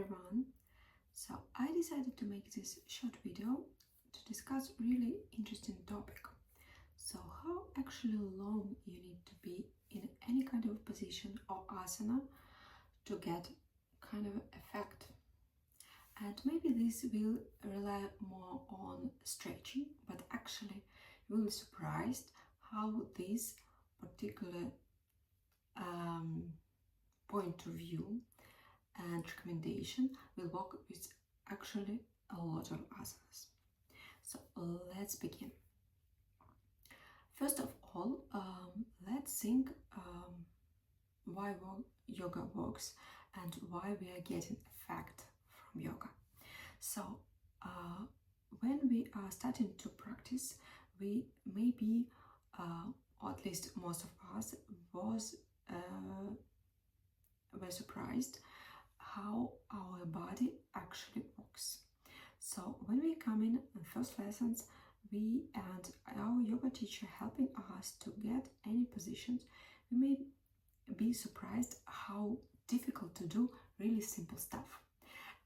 everyone. So I decided to make this short video to discuss really interesting topic. So how actually long you need to be in any kind of position or asana to get kind of effect. And maybe this will rely more on stretching, but actually you will be surprised how this particular point of view and recommendation will work with actually a lot of asanas. So let's begin. First of all, let's think why yoga works and why we are getting effect from yoga. So when we are starting to practice, we maybe, or at least most of us, were surprised how our body actually works. So when we come in first lessons, we and our yoga teacher helping us to get any positions, we may be surprised how difficult to do really simple stuff.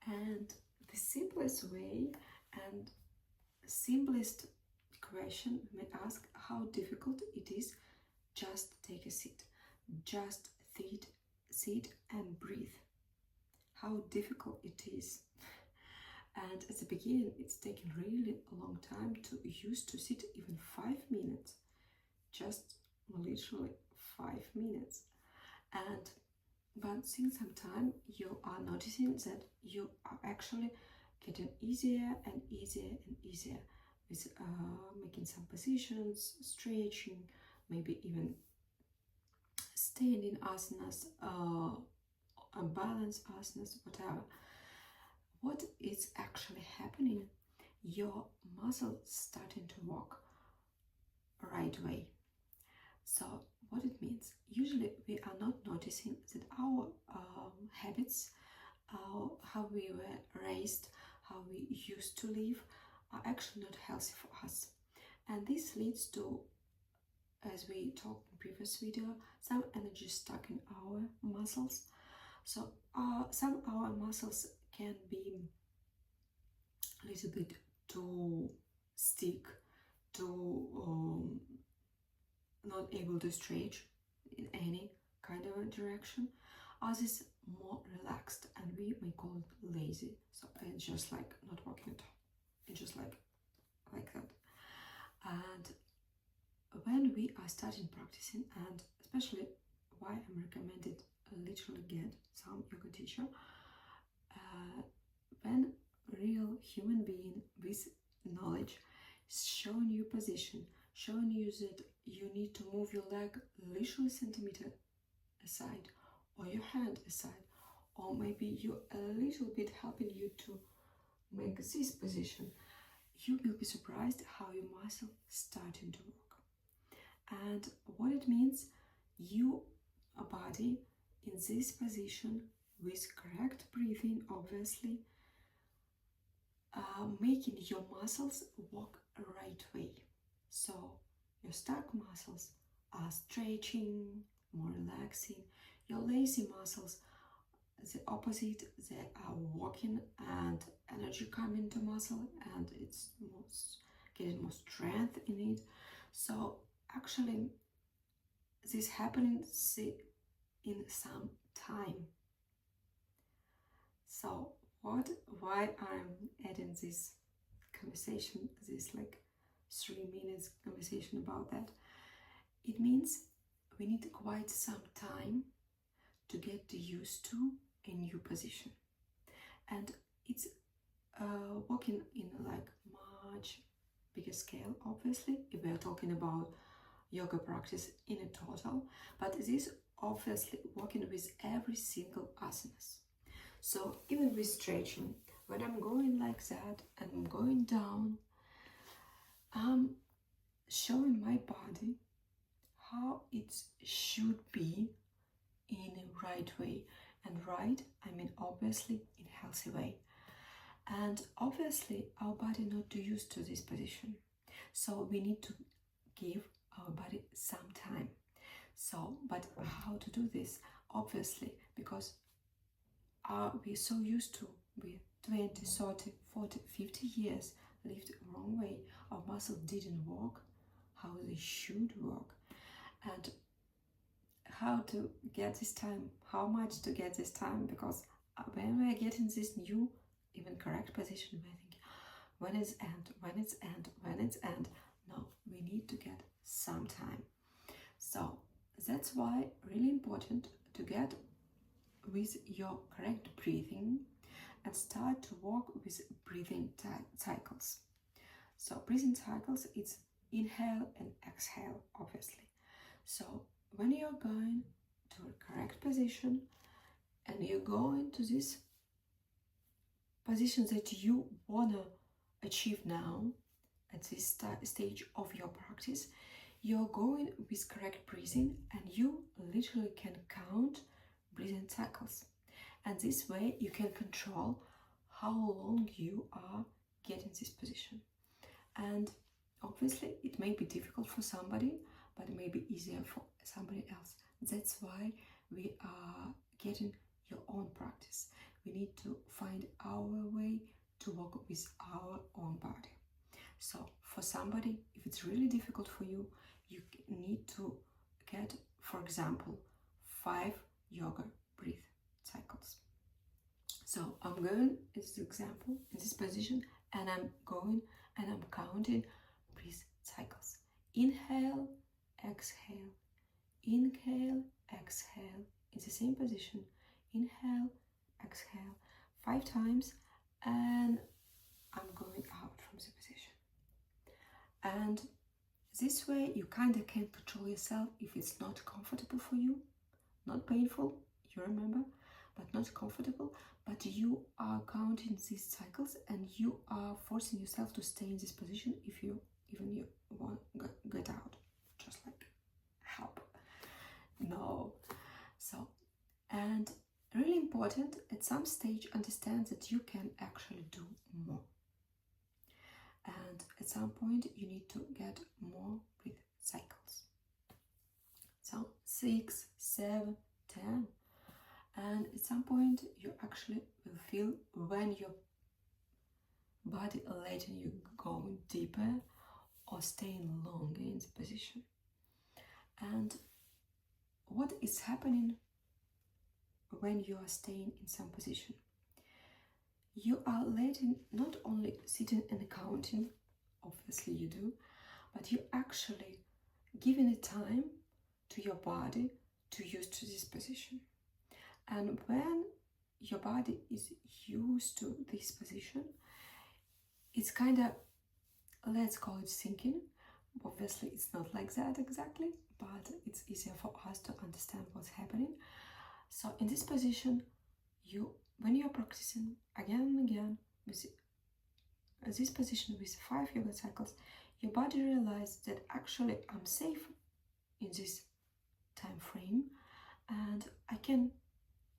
And the simplest way and simplest question we may ask how difficult it is just take a seat. Just sit and breathe. How difficult it is. And at the beginning, it's taken really a long time to used to sit even 5 minutes. Just literally 5 minutes. But since some time, you are noticing that you are actually getting easier and easier and easier with making some positions, stretching, maybe even standing asanas, balance asanas, whatever. What is actually happening? Your muscles starting to work right way. So what it means? Usually we are not noticing that our habits, how we were raised, how we used to live, are actually not healthy for us. And this leads to, as we talked in previous video, some energy stuck in our muscles. So some of our muscles can be a little bit too stick, too not able to stretch in any kind of a direction. Others more relaxed, and we may call it lazy. So it's just like not working at all. It's just like that. And when we are starting practicing, and especially why I'm recommended literally get some yoga teacher, when real human being with knowledge is showing you position, showing you that you need to move your leg literally centimeter aside, or your hand aside, or maybe you a little bit helping you to make this position, you will be surprised how your muscle starting to work. And what it means, your body in this position with correct breathing, obviously, making your muscles work right way. So your stuck muscles are stretching, more relaxing. Your lazy muscles, the opposite, they are working and energy coming to muscle, and it's getting more strength in it. So actually this happening in some time. So why I'm adding this conversation, this like 3 minutes conversation about that? It means we need quite some time to get used to a new position, and it's working in like much bigger scale, obviously, if we are talking about yoga practice in a total, but this obviously working with every single asanas. So even with stretching, when I'm going like that and I'm going down, I'm showing my body how it should be in a right way. And right, I mean obviously in a healthy way. And obviously our body not too used to this position. So we need to give our body some time. So, but how to do this? Obviously, because we're so used to, we 20, 30, 40, 50 years lived the wrong way. Our muscle didn't work how they should work. And how to get this time, how much to get this time, because when we are getting this new, even correct position, we're thinking, when it's end, when it's end, when it's end. No, we need to get some time. So that's why really important to get with your correct breathing and start to work with breathing cycles. So breathing cycles, it's inhale and exhale, obviously. So when you're going to a correct position and you're going to this position that you want to achieve now at this stage of your practice, you're going with correct breathing, and you literally can count breathing cycles. And this way you can control how long you are getting this position. And obviously it may be difficult for somebody, but it may be easier for somebody else. That's why we are getting your own practice. We need to find our way to work with our own body. So for somebody, if it's really difficult for you, you need to get, for example, 5 yoga breath cycles. So I'm going, as an example, in this position, and I'm going and I'm counting breath cycles. Inhale, exhale, inhale, exhale. It's the same position. Inhale, exhale, 5 times, and I'm going out from the position. And this way you kind of can control yourself if it's not comfortable for you, not painful, you remember, but not comfortable, but you are counting these cycles and you are forcing yourself to stay in this position if you want to get out, just like help. No. So, and really important, at some stage understand that you can actually do more. And at some point you need to get more breath cycles. So 6, 7, 10. And at some point you actually will feel when your body letting you go deeper or staying longer in the position. And what is happening when you are staying in some position? You are letting, not only sitting and counting, obviously you do, but you actually giving it time to your body to use to this position. And when your body is used to this position, it's kind of, let's call it sinking. Obviously it's not like that exactly, but it's easier for us to understand what's happening. So in this position, when you're practicing again and again with this position with 5 yoga cycles, your body realizes that actually I'm safe in this time frame and I can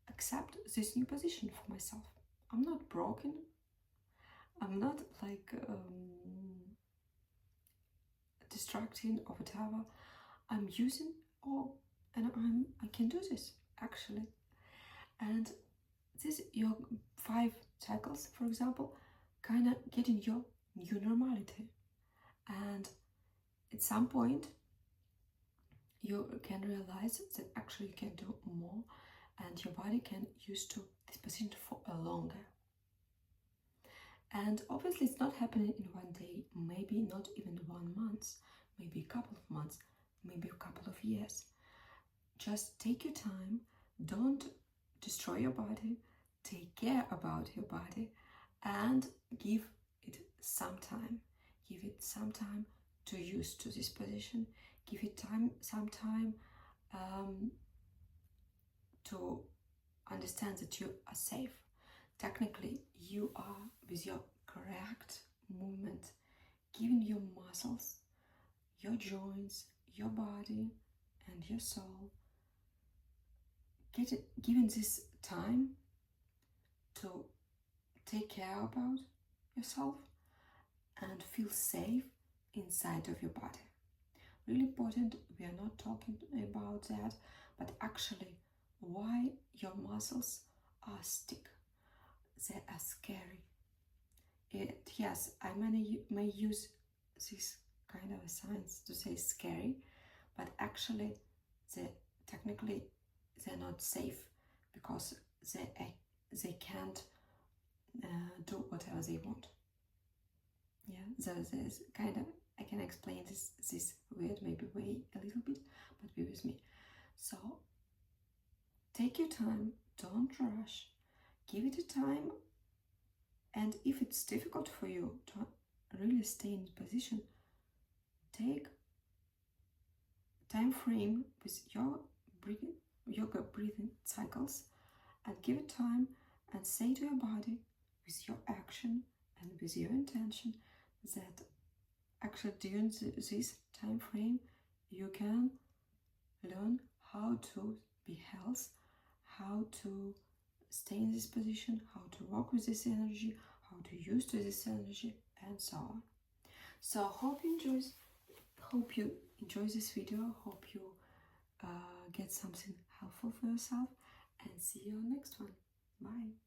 accept this new position for myself. I'm not broken. I'm not like distracting or whatever. I'm using and I can do this actually. And this your 5 cycles, for example, kind of getting your new normality. And at some point you can realize that actually you can do more and your body can use to this position for a longer. And obviously it's not happening in one day, maybe not even 1 month, maybe a couple of months, maybe a couple of years. Just take your time, don't destroy your body, take care about your body and give it some time. Give it some time to use to this position. Give it some time to understand that you are safe. Technically, you are, with your correct movement, giving your muscles, your joints, your body and your soul, giving this time to take care about yourself and feel safe inside of your body. Really important, we are not talking about that, but actually why your muscles are stick. They are scary. Yes, I may use this kind of signs to say scary, but actually technically they're not safe because they can't do whatever they want. Yeah, there's kind of, I can explain this weird maybe way a little bit, but be with me. So take your time, don't rush, give it a time, and if it's difficult for you to really stay in position, take time frame with your yoga breathing cycles and give it time and say to your body with your action and with your intention that actually during this time frame you can learn how to be healthy, how to stay in this position, how to work with this energy, how to use to this energy, and so on. So hope you enjoy this video, hope you get something helpful for yourself, and see you on next one. Bye.